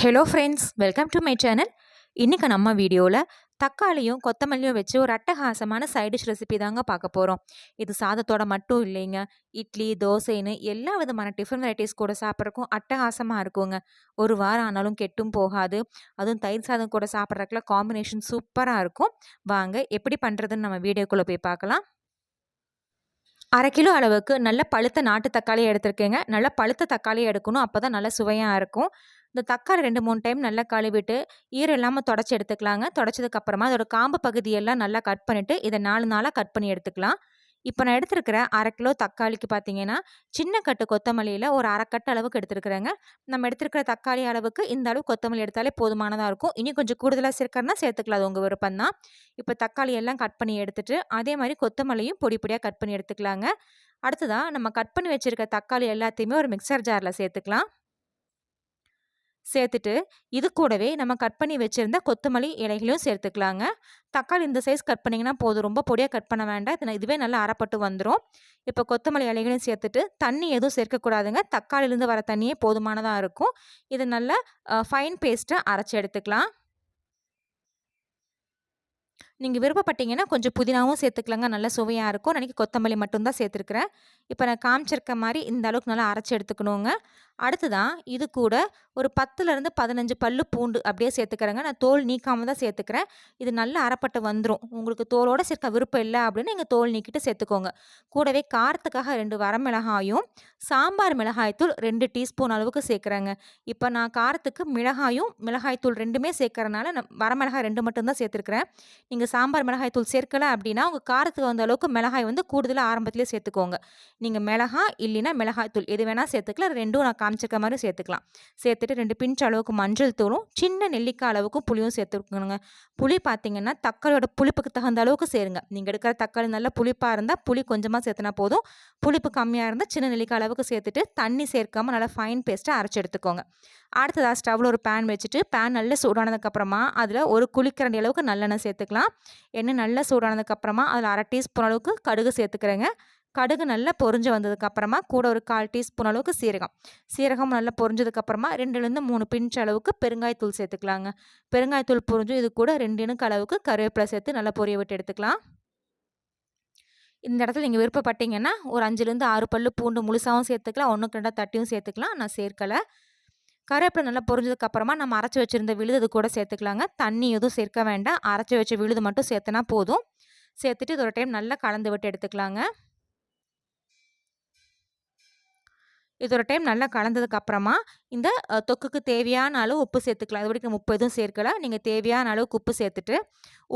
Hello friends, welcome to my channel. இன்றைக்கி நம்ம வீடியோவில் தக்காளியும் கொத்தமல்லியும் வச்சு ஒரு அட்டகாசமான சைட் டிஷ் ரெசிபி தாங்க பார்க்க போகிறோம். இது சாதத்தோட மட்டும் இல்லைங்க, இட்லி தோசைன்னு எல்லா விதமான டிஃபன் வெரைட்டிஸ் கூட சாப்பிட்றக்கும் அட்டகாசமாக இருக்குங்க. ஒரு வாரம் ஆனாலும் கெட்டும் போகாது. அதுவும் தயிர் சாதம் கூட சாப்பிட்றதுக்குள்ள காம்பினேஷன் சூப்பராக இருக்கும். வாங்க எப்படி பண்ணுறதுன்னு நம்ம வீடியோக்குள்ளே போய் பார்க்கலாம். 1/2 கிலோ அளவுக்கு நல்ல பழுத்த நாட்டு தக்காளி எடுத்திருக்கேங்க. நல்லா பழுத்த தக்காளி எடுக்கணும், அப்போ தான் நல்லா சுவையாக இருக்கும். இந்த தக்காளி 2-3 டைம் நல்லா கழுவிட்டு ஈரம் இல்லாமல் தொடச்சி எடுத்துக்கலாங்க. தொடச்சதுக்கப்புறமா அதோட காம்பு பகுதியெல்லாம் நல்லா கட் பண்ணிவிட்டு இதை 4 நாளாக கட் பண்ணி எடுத்துக்கலாம். இப்போ நான் எடுத்துருக்கிற 1/2 கிலோ தக்காளிக்கு பார்த்தீங்கன்னா, சின்ன கட்டு கொத்தமல்லியில் ஒரு 1/2 கட்டு அளவுக்கு எடுத்துருக்குறேங்க. நம்ம எடுத்துருக்கிற தக்காளி அளவுக்கு இந்த அளவு கொத்தமல்லி எடுத்தாலே போதுமானதாக இருக்கும். இனி கொஞ்சம் கூடுதலாக சேர்க்கறனா சேர்த்துக்கலாம், அது உங்கள் விருப்பம் தான். இப்போ தக்காளி எல்லாம் கட் பண்ணி எடுத்துட்டு அதே மாதிரி கொத்தமல்லியும் பொடி பொடியாக கட் பண்ணி எடுத்துக்கலாங்க. அடுத்ததாக நம்ம கட் பண்ணி வச்சுருக்க தக்காளி எல்லாத்தையுமே ஒரு மிக்சர் ஜாரில் சேர்த்துக்கலாம். சேர்த்துட்டு இது கூடவே நம்ம கட் பண்ணி வச்சுருந்த கொத்தமல்லி இலைகளையும் சேர்த்துக்கலாங்க. தக்காளி இந்த சைஸ் கட் பண்ணிங்கன்னா போதும், ரொம்ப பொடியாக கட் பண்ண வேண்டாம். இதுவே நல்லா அரைப்பட்டு வந்துடும். இப்போ கொத்தமல்லி இலைகளையும் சேர்த்துட்டு தண்ணி எதுவும் சேர்க்கக்கூடாதுங்க. தக்காளிலேருந்து வர தண்ணியே போதுமானதாக இருக்கும். இதை நல்லா ஃபைன் பேஸ்ட்டாக அரைச்சி எடுத்துக்கலாம். நீங்கள் விருப்பப்பட்டீங்கன்னா கொஞ்சம் புதினாவும் சேர்த்துக்கலாங்க, நல்லா சுவையாக இருக்கும். நான் கொத்தமல்லி மட்டும்தான் சேர்த்துருக்குறேன். இப்போ நான் காமிச்சிருக்க மாதிரி இந்த அளவுக்கு நல்லா அரைச்சி எடுத்துக்கணுங்க. அடுத்துதான் இது கூட ஒரு 10லேருந்து 15 பல்லு பூண்டு அப்படியே சேர்த்துக்கிறேங்க. நான் தோல் நீக்காமல் தான் சேர்த்துக்கிறேன். இது நல்லா அரைப்பட்டு வந்துடும். உங்களுக்கு தோலோடு சேர்க்க விருப்பம் இல்லை அப்படின்னு நீங்கள் தோல் நீக்கிட்டு சேர்த்துக்கோங்க. கூடவே காரத்துக்காக 2 வரமிளகாயும் சாம்பார் மிளகாய்த்தூள் 2 டீஸ்பூன் அளவுக்கு சேர்க்குறேங்க. இப்போ நான் காரத்துக்கு மிளகாயும் மிளகாய்த்தூள் 2மே சேர்க்கறனால நான் வரமிளகாய் 2 மட்டும்தான் சேர்த்துருக்குறேன். நீங்கள் சாம்பார் மிளகாய் தூள் சேர்க்கலை அப்படின்னா உங்கள் காரத்துக்கு வந்த அளவுக்கு மிளகாய் வந்து கூடுதலாக ஆரம்பத்திலே சேர்த்துக்கோங்க. நீங்கள் மிளகாய் இல்லைன்னா மிளகாய் தூள் எது வேணால் சேர்த்துக்கலாம். ரெண்டும் நான் காமிச்சிருக்க மாதிரி சேர்த்துக்கலாம். சேர்த்துட்டு 2 பிஞ்ச் அளவுக்கு மஞ்சள் தூளும் சின்ன நெல்லிக்காய் அளவுக்கு புளியும் சேர்த்துக்கணுங்க. புளி பார்த்தீங்கன்னா தக்காளியோட புளிப்புக்கு தகுந்த அளவுக்கு சேருங்க. நீங்கள் எடுக்கிற தக்காளி நல்லா புளிப்பாக இருந்தால் புளி கொஞ்சமாக சேர்த்துனா போதும். புளிப்பு கம்மியாக இருந்தால் சின்ன நெல்லிக்காய் அளவுக்கு சேர்த்துட்டு தண்ணி சேர்க்காமல் நல்லா ஃபைன் பேஸ்ட்டாக அரைச்சி எடுத்துக்கோங்க. அடுத்ததாக ஸ்டவ்வில் ஒரு பேன் வச்சுட்டு பேன் நல்லா சூடானதுக்கப்புறமா அதில் ஒரு குழிக்கரண்டி அளவுக்கு நல்லெண்ணெய் சேர்த்துக்கலாம். எண்ணெய் நல்லா சூடானதுக்கப்புறமா அதில் 1/2 டீஸ்பூன் அளவுக்கு கடுகு சேர்த்துக்கிறேங்க. கடுகு நல்லா பொரிஞ்சு வந்ததுக்கப்புறமா கூட ஒரு 1/4 டீஸ்பூன் அளவுக்கு சீரகம் நல்லா பொரிஞ்சதுக்கப்புறமா 2லேருந்து 3 பிஞ்ச் அளவுக்கு பெருங்காயத்தூள் சேர்த்துக்கலாங்க. பெருங்காயத்தூள் பொரிஞ்சும் இது கூட 2 இனுக்கு அளவுக்கு கருவேப்பிலை சேர்த்து நல்லா பொரிய விட்டு எடுத்துக்கலாம். இந்த இடத்துல நீங்கள் விருப்பப்பட்டீங்கன்னா ஒரு 5லேருந்து 6 பல்லு பூண்டு முழுசாகவும் சேர்த்துக்கலாம், 1க்கு 2 தட்டியும் சேர்த்துக்கலாம். நான் சேர்க்கலை. கருவேப்பிலை நல்லா பொரிஞ்சதுக்கப்புறமா நம்ம அரைச்சி வச்சுருந்த விழுது இது கூட சேர்த்துக்கலாங்க. தண்ணி எதுவும் சேர்க்க வேண்டாம், அரைச்சி வச்ச விழுது மட்டும் சேர்த்துனா போதும். சேர்த்துட்டு இது ஒரு டைம் நல்லா கலந்து விட்டு எடுத்துக்கலாங்க. இது ஒரு டைம் நல்லா கலந்ததுக்கப்புறமா இந்த தொக்குக்கு தேவையான அளவு உப்பு சேர்த்துக்கலாம். இது வரைக்கும் உப்பு எதுவும் சேர்க்கலை. நீங்கள் தேவையான அளவுக்கு உப்பு சேர்த்துட்டு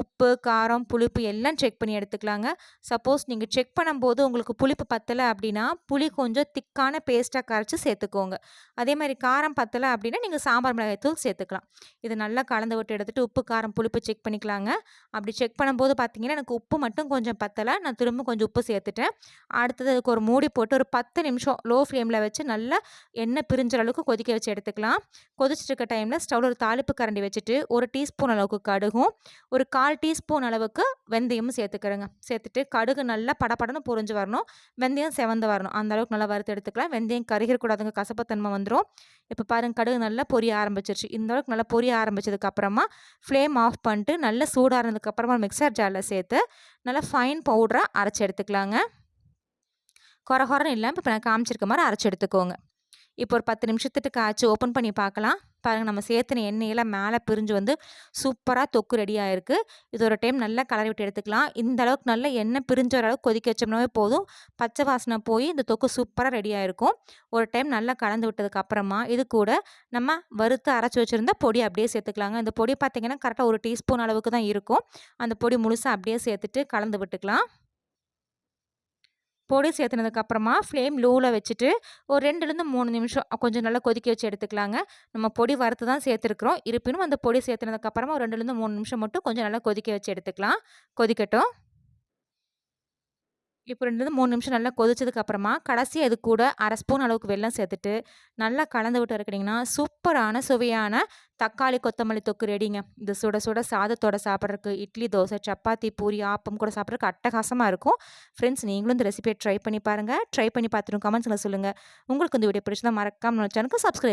உப்பு காரம் புளிப்பு எல்லாம் செக் பண்ணி எடுத்துக்கலாங்க. சப்போஸ் நீங்கள் செக் பண்ணும்போது உங்களுக்கு புளிப்பு பத்தலை அப்படின்னா புளி கொஞ்சம் திக்கான பேஸ்ட்டாக கரைச்சி சேர்த்துக்கோங்க. அதே மாதிரி காரம் பத்தலை அப்படின்னா நீங்கள் சாம்பார் மிளகாய்த்தூள் சேர்த்துக்கலாம். இது நல்லா கலந்து விட்டு எடுத்துகிட்டு உப்பு காரம் புளிப்பு செக் பண்ணிக்கலாங்க. அப்படி செக் பண்ணும்போது பார்த்தீங்கன்னா எனக்கு உப்பு மட்டும் கொஞ்சம் பத்தலை, நான் திரும்ப கொஞ்சம் உப்பு சேர்த்துட்டேன். அடுத்தது அதுக்கு ஒரு மூடி போட்டு ஒரு 10 நிமிஷம் லோ ஃப்ளேமில் வச்சு நல்லா எண்ணெய் பிரிஞ்ச அளவுக்கு கொதிக்க வச்சு எடுத்துக்கலாம். கொதிச்சுட்டு இருக்க டைமில் ஸ்டவ்வில் ஒரு தாளிப்பு கரண்டி வச்சுட்டு 1 டீஸ்பூன் அளவுக்கு கடுகும் ஒரு 1/4 டீஸ்பூன் அளவுக்கு வெந்தயமும் சேர்த்துக்கிறேங்க. சேர்த்துட்டு கடுகு நல்லா படப்படன்னு பொரிஞ்சு வரணும், வெந்தயம் செவந்து வரணும், அந்த அளவுக்கு நல்லா வறுத்து எடுத்துக்கலாம். வெந்தயம் கருகிடக்கூடாதுங்க, கசப்புத்தன்மை வந்துடும். இப்போ பாருங்கள் கடுகு நல்லா பொரிய ஆரம்பிச்சிருச்சு. இந்த அளவுக்கு நல்லா பொரிய ஆரம்பிச்சதுக்கப்புறமா ஃப்ளேம் ஆஃப் பண்ணிட்டு நல்லா சூடானதுக்கப்புறமா மிக்சர் ஜாரில் சேர்த்து நல்லா ஃபைன் பவுடராக அரைச்சி எடுத்துக்கலாங்க. கொரன்னு இல்லாமல் இப்போ நான் காமிச்சிருக்க மாதிரி அரைச்சி எடுத்துக்கோங்க. இப்போ ஒரு 10 நிமிஷத்துக்கு காய்ச்சி ஓப்பன் பண்ணி பார்க்கலாம். பாருங்கள் நம்ம சேர்த்துன எண்ணெயெல்லாம் மேலே பிரிஞ்சு வந்து சூப்பராக தொக்கு ரெடி ஆகிருக்கு. இது ஒரு டைம் நல்லா கலரி விட்டு எடுத்துக்கலாம். இந்த அளவுக்கு நல்லா எண்ணெய் பிரிஞ்ச அளவுக்கு கொதிக்க வச்சோம்னாவே போதும், பச்சை வாசனை போய் இந்த தொக்கு சூப்பராக ரெடி ஆகிருக்கும். ஒரு டைம் நல்லா கலந்து விட்டதுக்கப்புறமா இது கூட நம்ம வறுத்து அரைச்சி வச்சுருந்த பொடி அப்படியே சேர்த்துக்கலாங்க. இந்த பொடி பார்த்திங்கன்னா கரெக்டாக 1 டீஸ்பூன் அளவுக்கு தான் இருக்கும். அந்த பொடி முழுசாக அப்படியே சேர்த்துட்டு கலந்து விட்டுக்கலாம். பொடி சேர்த்துனதுக்கப்புறமா ஃப்ளேம் லோவில் வச்சுட்டு ஒரு 2லேருந்து 3 நிமிஷம் கொஞ்சம் நல்லா கொதிக்க வச்சு எடுத்துக்கலாங்க. நம்ம பொடி வறுத்து தான் சேர்த்துருக்குறோம், இருப்பினும் அந்த பொடி சேர்த்துனதுக்கப்புறமா ஒரு 2லேருந்து 3 நிமிஷம் மட்டும் கொஞ்சம் நல்லா கொதிக்க வச்சு எடுத்துக்கலாம். கொதிக்கட்டும். இப்போ 2லேருந்து 3 நிமிஷம் நல்லா கொதிச்சதுக்கப்புறமா கடைசியாக இது கூட 1/2 ஸ்பூன் அளவுக்கு வெல்லம் சேர்த்துட்டு நல்லா கலந்து விட்டு இருக்கிறீங்கன்னா சூப்பரான சுவையான தக்காளி கொத்தமல்லி தொக்கு ரெடிங்க. இது சுட சுட சாதத்தோட சாப்பிட்றதுக்கு இட்லி தோசை சப்பாத்தி பூரி ஆப்பம் கூட சாப்பிட்றதுக்கு அட்டகாசமாக இருக்கும். ஃப்ரெண்ட்ஸ், நீங்களும் இந்த ரெசிபியை ட்ரை பண்ணி பாருங்கள். ட்ரை பண்ணி பார்த்துட்டு கமெண்ட்ஸில் சொல்லுங்கள். உங்களுக்கு இந்த வீடியோ பிடிச்சதா மறக்காமல் சேனலுக்கு சப்ஸ்கிரைப்